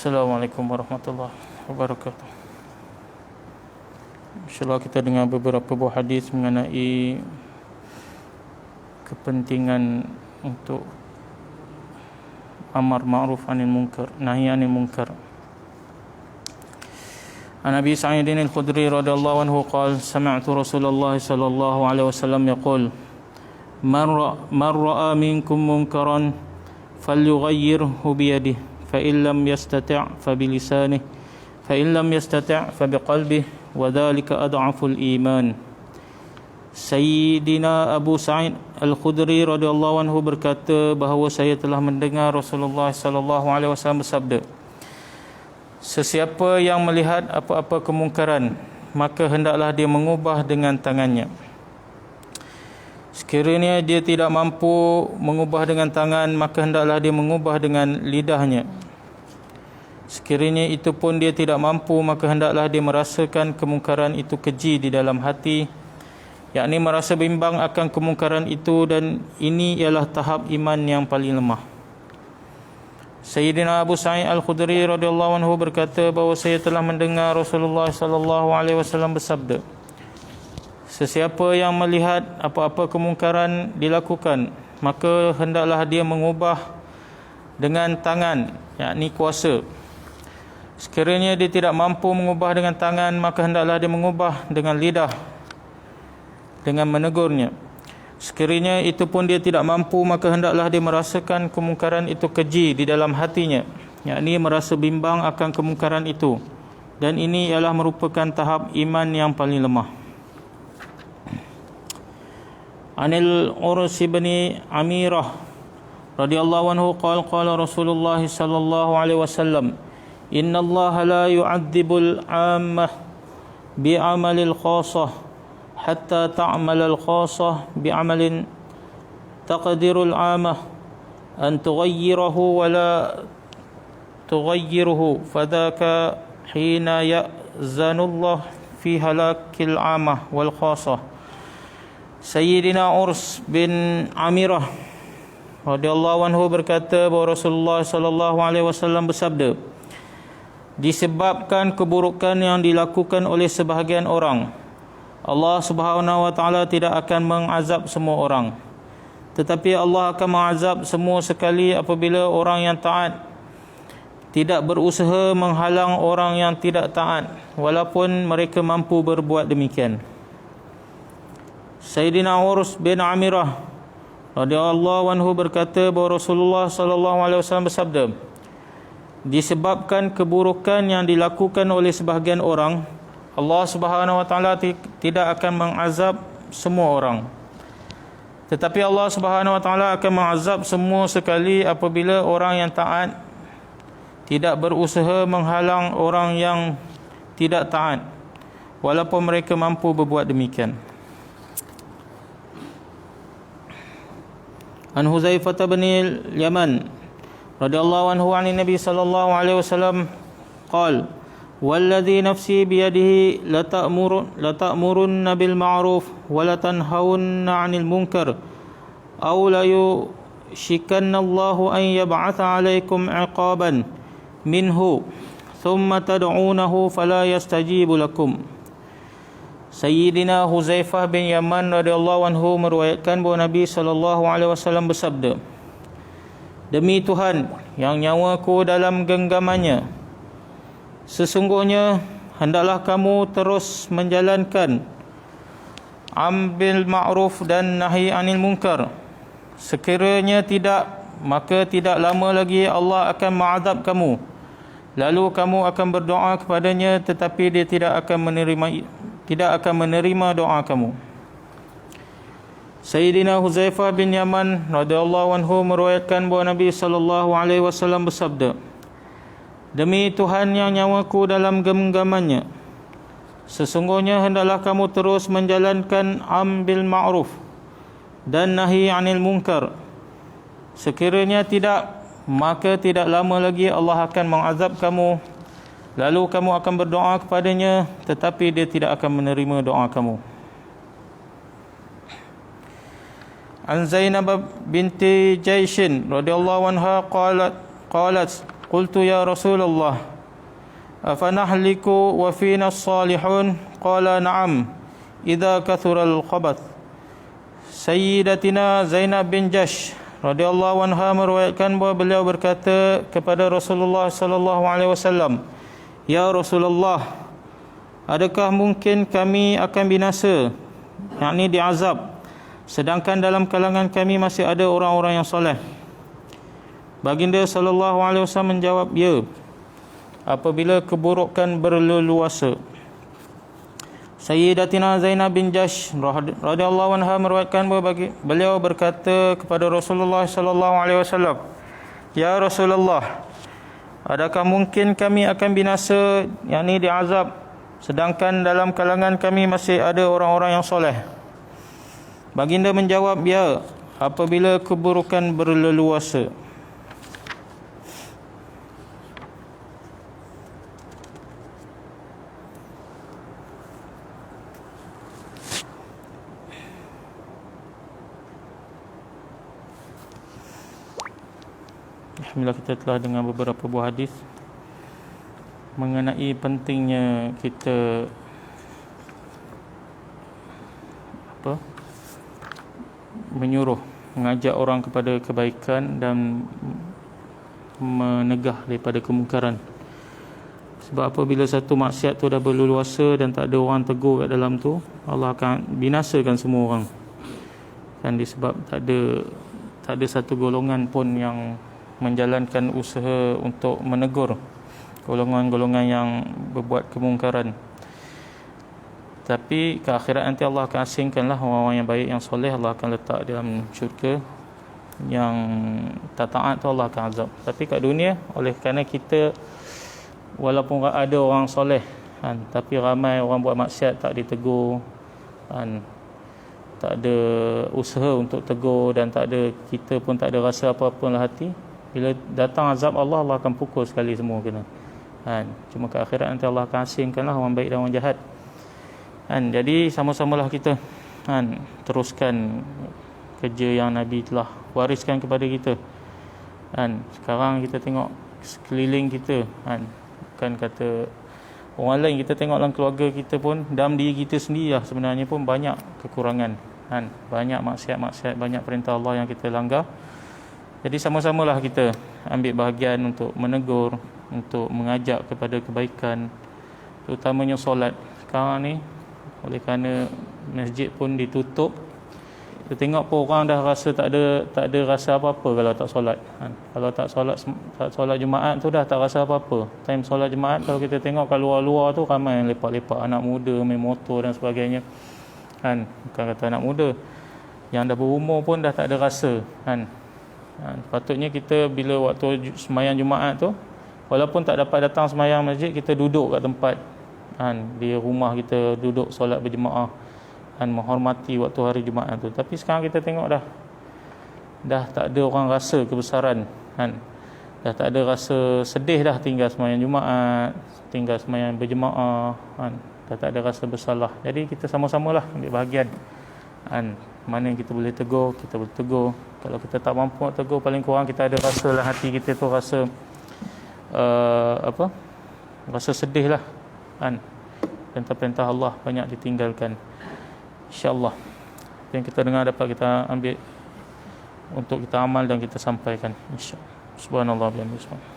Assalamualaikum warahmatullahi wabarakatuh. InsyaAllah kita dengar beberapa buah hadis mengenai kepentingan untuk amar ma'ruf anil munkar, nahi anil munkar. An Abi Sa'id al-Khudri radhiyallahu anhu qala sami'tu Rasulullah sallallahu alaihi wasallam yaqul man ra'a minkum munkaran falyughayyirhu bi yadihi fa in lam yastati' fa bi lisanihi fa in lam yastati' fa bi qalbihi wa dhalika ad'aful iman. Sayyidina Abu Sa'id al-Khudri radhiyallahu anhu berkata bahawa saya telah mendengar Rasulullah sallallahu alaihi wasallam bersabda, sesiapa yang melihat apa-apa kemungkaran, maka hendaklah dia mengubah dengan tangannya. Sekiranya dia tidak mampu mengubah dengan tangan, maka hendaklah dia mengubah dengan lidahnya. Sekiranya itu pun dia tidak mampu, maka hendaklah dia merasakan kemungkaran itu keji di dalam hati, yakni merasa bimbang akan kemungkaran itu, dan ini ialah tahap iman yang paling lemah. Sayyidina Abu Sa'id al-Khudri radhiyallahu anhu berkata bahawa saya telah mendengar Rasulullah sallallahu alaihi wasallam bersabda, sesiapa yang melihat apa-apa kemungkaran dilakukan, maka hendaklah dia mengubah dengan tangan, yakni kuasa. Sekiranya dia tidak mampu mengubah dengan tangan, maka hendaklah dia mengubah dengan lidah, dengan menegurnya. Sekiranya itu pun dia tidak mampu, maka hendaklah dia merasakan kemungkaran itu keji di dalam hatinya, yakni merasa bimbang akan kemungkaran itu, dan ini ialah merupakan tahap iman yang paling lemah. Anil Urus bin Amirah radhiyallahu anhu qala Rasulullah sallallahu alaihi wasallam, inna Allah la yu'adzibul 'ammah bi'amalil khassah hatta ta'malal khassah bi'amalin taqdirul 'ammah an tughayyirahu wa la tughayyiruhu fadhaka hina ya'zanullah fi halakil 'ammah wal khassah. Sayyidina Urs bin Amirah radhiyallahu anhu berkata bahawa Rasulullah sallallahu alaihi wasallam bersabda, disebabkan keburukan yang dilakukan oleh sebahagian orang, Allah Subhanahu wa taala tidak akan mengazab semua orang, tetapi Allah akan mengazab semua sekali apabila orang yang taat tidak berusaha menghalang orang yang tidak taat, walaupun mereka mampu berbuat demikian. Sayyidina Urus bin Amirah radhiyallahu anhu berkata bahawa Rasulullah sallallahu alaihi wasallam bersabda, disebabkan keburukan yang dilakukan oleh sebahagian orang, Allah Subhanahu wa taala tidak akan mengazab semua orang, tetapi Allah Subhanahu wa taala akan mengazab semua sekali apabila orang yang taat tidak berusaha menghalang orang yang tidak taat, walaupun mereka mampu berbuat demikian. An Huzaifah bin Yaman radhiyallahu anhu 'an Nabi sallallahu alaihi wasallam qala, walladhi nafsi biyadihi lata'murunna bil ma'ruf wa latanhaunna 'anil munkar aw la yushikanna Allahu an yab'atha 'alaikum 'iqaban minhu thumma tad'unahu fala yastajibu lakum. Sayyidina Huzaifah bin Yaman radhiyallahu anhu meriwayatkan bahawa Nabi sallallahu alaihi wasallam bersabda, demi Tuhan yang nyawaku dalam genggamannya, sesungguhnya hendaklah kamu terus menjalankan ambil ma'ruf dan nahi anil munkar. Sekiranya tidak, maka tidak lama lagi Allah akan mengazab kamu, lalu kamu akan berdoa kepadanya, tetapi dia tidak akan menerima doa kamu. Sayyidina Huzaifah bin Yaman radhiyallahu anhu meriwayatkan bahawa Nabi sallallahu alaihi wasallam bersabda, demi Tuhan yang nyawaku dalam genggamannya, sesungguhnya hendaklah kamu terus menjalankan ambil ma'ruf dan nahi anil munkar. Sekiranya tidak, maka tidak lama lagi Allah akan mengazab kamu, lalu kamu akan berdoa kepadanya, tetapi dia tidak akan menerima doa kamu. An Zainab binti Jaishin radhiyallahu anha qalat Qultu ya Rasulullah, afanahliku wa fina as-salihun? Qala na'am, idza kathura al-khabath. Sayyidatina Zainab bin Jahsh radhiyallahu anha meriwayatkan bahawa beliau berkata kepada Rasulullah sallallahu alaihi wasallam, ya Rasulullah, adakah mungkin kami akan binasa, yakni diazab, sedangkan dalam kalangan kami masih ada orang-orang yang soleh? Baginda sallallahu alaihi wasallam menjawab, ya, apabila keburukan berleluasa. Sayyidatina Zainab bin Jahsh radhiyallahu anha meriwayatkan bahawa beliau berkata kepada Rasulullah sallallahu alaihi wasallam, ya Rasulullah, adakah mungkin kami akan binasa, yakni diazab, sedangkan dalam kalangan kami masih ada orang-orang yang soleh? Baginda menjawab, ya, apabila keburukan berleluasa. Alhamdulillah, kita telah dengar beberapa buah hadis mengenai pentingnya kita menyuruh, mengajak orang kepada kebaikan dan menegah daripada kemungkaran. Sebab apabila satu maksiat tu dah berleluasa dan tak ada orang tegur kat dalam tu, Allah akan binasakan semua orang. Dan disebab tak ada satu golongan pun yang menjalankan usaha untuk menegur golongan-golongan yang berbuat kemungkaran. Tapi ke akhirat nanti Allah akan asingkanlah orang-orang yang baik, yang soleh. Allah akan letak dalam syurga. Yang tak taat tu Allah akan azab. Tapi kat dunia, oleh kerana kita walaupun ada orang soleh kan, tapi ramai orang buat maksiat, tak ditegur kan, tak ada usaha untuk tegur, dan kita pun tak ada rasa apa-apa dalam hati. Bila datang azab Allah, Allah akan pukul sekali semua kena kan. Cuma ke akhirat nanti Allah akan asingkanlah orang baik dan orang jahat kan. Jadi sama-samalah kita kan, teruskan kerja yang Nabi telah wariskan kepada kita kan. Sekarang kita tengok sekeliling kita kan, bukan kata orang lain, kita tengok dalam keluarga kita pun, dalam diri kita sendiri lah sebenarnya pun banyak kekurangan kan, banyak maksiat-maksiat, banyak perintah Allah yang kita langgar. Jadi sama-samalah kita ambil bahagian untuk menegur, untuk mengajak kepada kebaikan, terutamanya solat. Sekarang ni oleh kerana masjid pun ditutup, kita tengok pun orang dah rasa tak ada rasa apa-apa kalau tak solat kan. Kalau tak solat Jumaat tu dah tak rasa apa-apa. Time solat Jumaat, kalau kita tengok kat luar-luar tu ramai yang lepak-lepak, anak muda main motor dan sebagainya kan. Bukan kata anak muda, yang dah berumur pun dah tak ada rasa kan. Patutnya kita bila waktu sembahyang Jumaat tu, walaupun tak dapat datang sembahyang masjid, kita duduk kat tempat kan, di rumah kita duduk solat berjemaah kan, menghormati waktu hari Jumaat tu. Tapi sekarang kita tengok dah tak ada orang rasa kebesaran kan, dah tak ada rasa sedih dah tinggal sembahyang Jumaat, tinggal sembahyang berjemaah kan, dah tak ada rasa bersalah. Jadi kita sama-samalah ambil bahagian kan. Mana yang kita boleh tegur, kita boleh tegur. Kalau kita tak mampu nak tegur, paling kurang kita ada rasa dalam hati kita tu rasa rasa sedih lah kan. Perintah-perintah Allah banyak ditinggalkan. InsyaAllah apa yang kita dengar dapat kita ambil untuk kita amal dan kita sampaikan, InsyaAllah. Subhanallah bihamdihi.